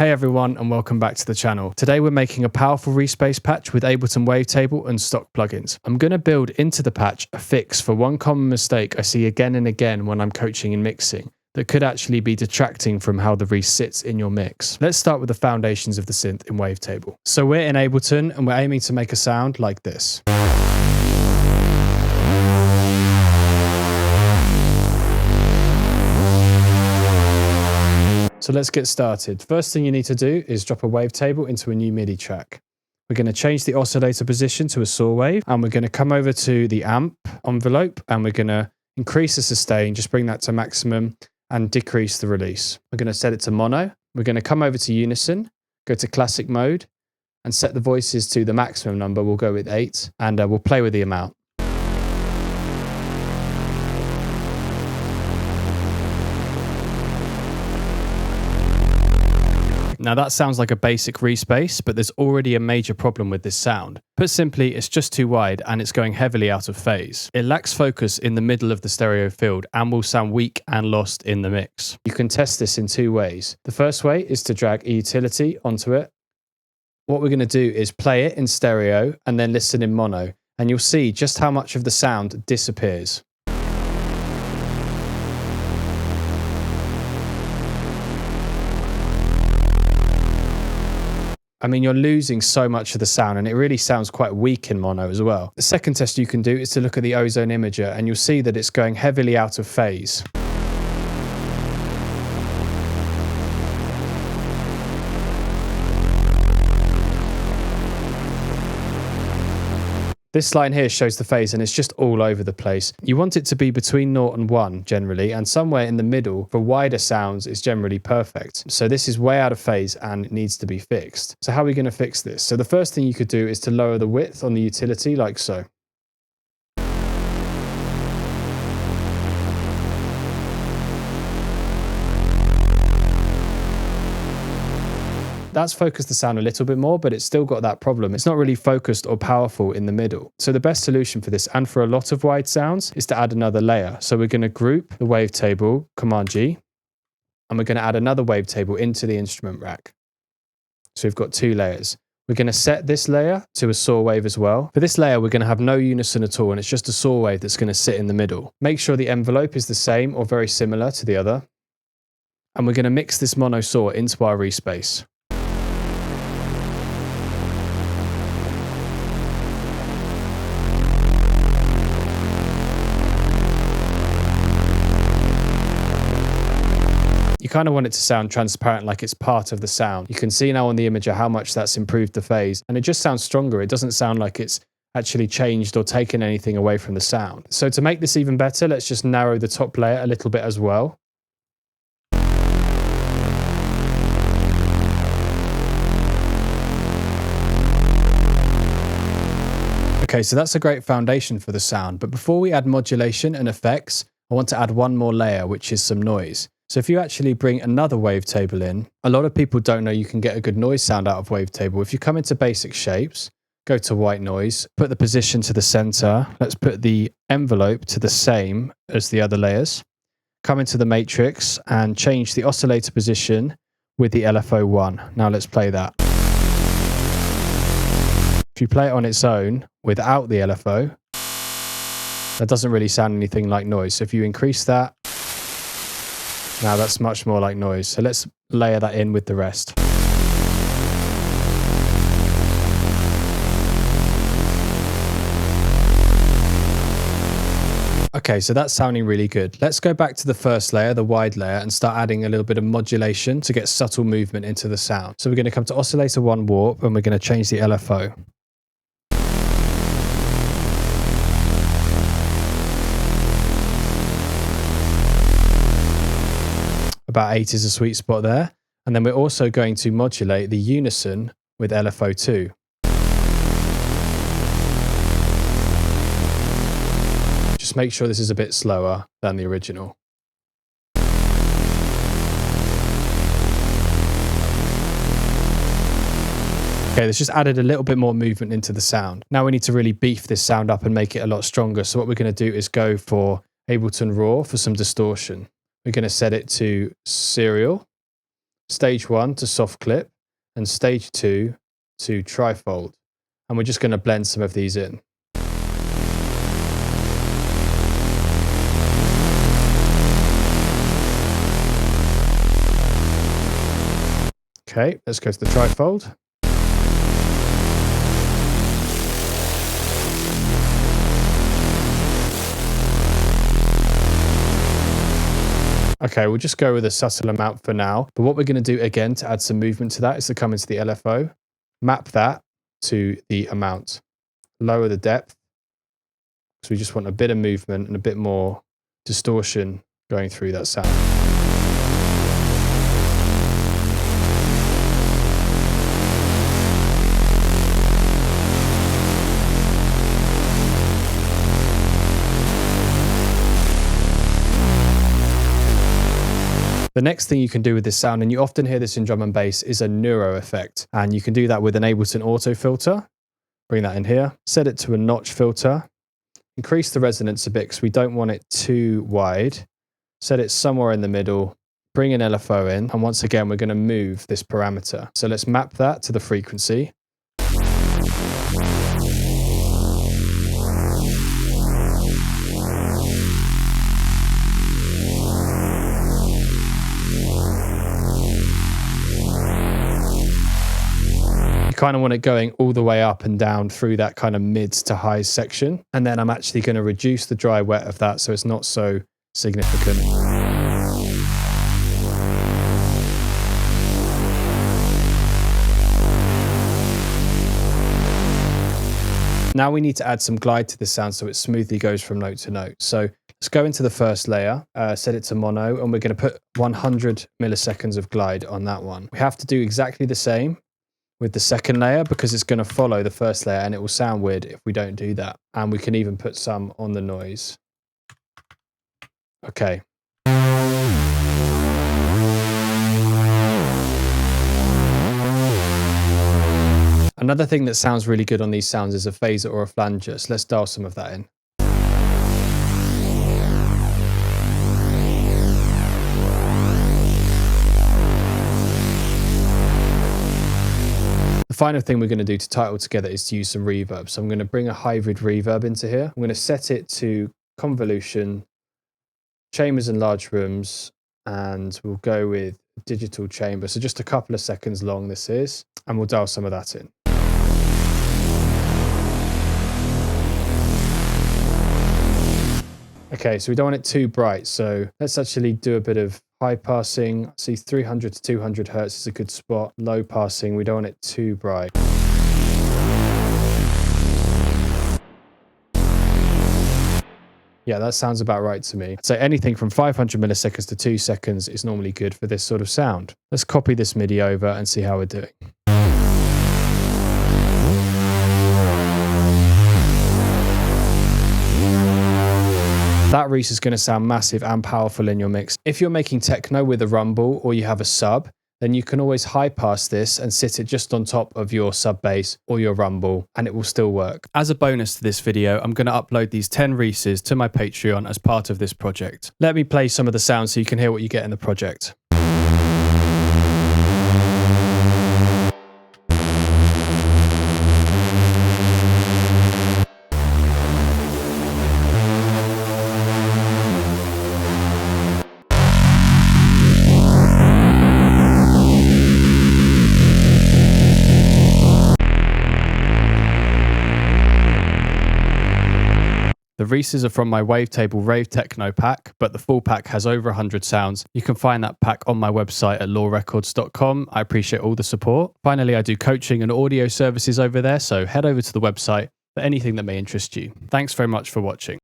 Hey everyone, and welcome back to the channel. Today we're making a powerful Reese bass patch with Ableton Wavetable and stock plugins. I'm going to build into the patch a fix for one common mistake I see again and again when I'm coaching and mixing that could actually be detracting from how the Reese sits in your mix. Let's start with the foundations of the synth in Wavetable. So we're in Ableton and we're aiming to make a sound like this. So let's get started. First thing you need to do is drop a wavetable into a new MIDI track. We're going to change the oscillator position to a saw wave, and we're going to come over to the amp envelope, and we're going to increase the sustain, just bring that to maximum, and decrease the release. We're going to set it to mono. We're going to come over to unison, go to classic mode, and set the voices to the maximum number. We'll go with 8, and we'll play with the amount. Now that sounds like a basic Reese bass, but there's already a major problem with this sound. Put simply, it's just too wide and it's going heavily out of phase. It lacks focus in the middle of the stereo field and will sound weak and lost in the mix. You can test this in two ways. The first way is to drag a utility onto it. What we're going to do is play it in stereo and then listen in mono, and you'll see just how much of the sound disappears. I mean, you're losing so much of the sound, and it really sounds quite weak in mono as well. The second test you can do is to look at the ozone imager, and you'll see that it's going heavily out of phase. This line here shows the phase and it's just all over the place. You want it to be between 0 and 1 generally, and somewhere in the middle for wider sounds is generally perfect. So this is way out of phase and it needs to be fixed. So how are we going to fix this? So the first thing you could do is to lower the width on the utility like so. That's focused the sound a little bit more, but it's still got that problem. It's not really focused or powerful in the middle. So the best solution for this, and for a lot of wide sounds, is to add another layer. So we're going to group the wavetable, Command G, and we're going to add another wavetable into the instrument rack. So we've got two layers. We're going to set this layer to a saw wave as well. For this layer, we're going to have no unison at all, and it's just a saw wave that's going to sit in the middle. Make sure the envelope is the same or very similar to the other. And we're going to mix this mono saw into our Reese bass. You kind of want it to sound transparent, like it's part of the sound. You can see now on the imager how much that's improved the phase, and it just sounds stronger. It doesn't sound like it's actually changed or taken anything away from the sound. So to make this even better, let's just narrow the top layer a little bit as well. Okay, so that's a great foundation for the sound, but before we add modulation and effects, I want to add one more layer, which is some noise. So if you actually bring another wavetable in, a lot of people don't know you can get a good noise sound out of wavetable. If you come into basic shapes, go to white noise, put the position to the center. Let's put the envelope to the same as the other layers. Come into the matrix and change the oscillator position with the LFO1. Now let's play that. If you play it on its own without the LFO, that doesn't really sound anything like noise. So if you increase that, now that's much more like noise. So let's layer that in with the rest. Okay, so that's sounding really good. Let's go back to the first layer, the wide layer, and start adding a little bit of modulation to get subtle movement into the sound. So we're going to come to oscillator 1 warp, and we're going to change the LFO. About 8 is a sweet spot there. And then we're also going to modulate the unison with LFO2. Just make sure this is a bit slower than the original. Okay, this just added a little bit more movement into the sound. Now we need to really beef this sound up and make it a lot stronger. So what we're going to do is go for Ableton Raw for some distortion. We're going to set it to serial. stage 1 to soft clip, and stage 2 to trifold. And we're just going to blend some of these in. Okay, let's go to the trifold. Okay, we'll just go with a subtle amount for now. But what we're going to do again to add some movement to that is to come into the LFO, map that to the amount, lower the depth. So we just want a bit of movement and a bit more distortion going through that sound. The next thing you can do with this sound, and you often hear this in drum and bass, is a Neuro effect. And you can do that with an Ableton auto filter. Bring that in here, set it to a notch filter, increase the resonance a bit because we don't want it too wide. Set it somewhere in the middle, bring an LFO in, and once again, we're going to move this parameter. So let's map that to the frequency. Kind of want it going all the way up and down through that kind of mids to highs section. And then I'm actually going to reduce the dry wet of that so it's not so significant. Now we need to add some glide to the sound so it smoothly goes from note to note. So let's go into the first layer, set it to mono, and we're going to put 100 milliseconds of glide on that one. We have to do exactly the same with the second layer because it's going to follow the first layer and it will sound weird if we don't do that. And we can even put some on the noise. Okay. Another thing that sounds really good on these sounds is a phaser or a flanger. So let's dial some of that in. The final thing we're going to do to tie it all together is to use some reverb. So I'm going to bring a hybrid reverb into here. I'm going to set it to convolution, chambers and large rooms, and we'll go with digital chamber. So just a couple of seconds long this is, and we'll dial some of that in. Okay, so we don't want it too bright. So let's actually do a bit of high passing. I see 300 to 200 hertz is a good spot. Low passing, we don't want it too bright. Yeah, that sounds about right to me. So anything from 500 milliseconds to 2 seconds is normally good for this sort of sound. Let's copy this MIDI over and see how we're doing. That Reese is going to sound massive and powerful in your mix. If you're making techno with a rumble or you have a sub, then you can always high pass this and sit it just on top of your sub bass or your rumble and it will still work. As a bonus to this video, I'm going to upload these 10 Reeses to my Patreon as part of this project. Let me play some of the sounds so you can hear what you get in the project. The Reeses are from my Wavetable Rave Techno pack, but the full pack has over 100 sounds. You can find that pack on my website at lawrecords.com. I appreciate all the support. Finally, I do coaching and audio services over there, so head over to the website for anything that may interest you. Thanks very much for watching.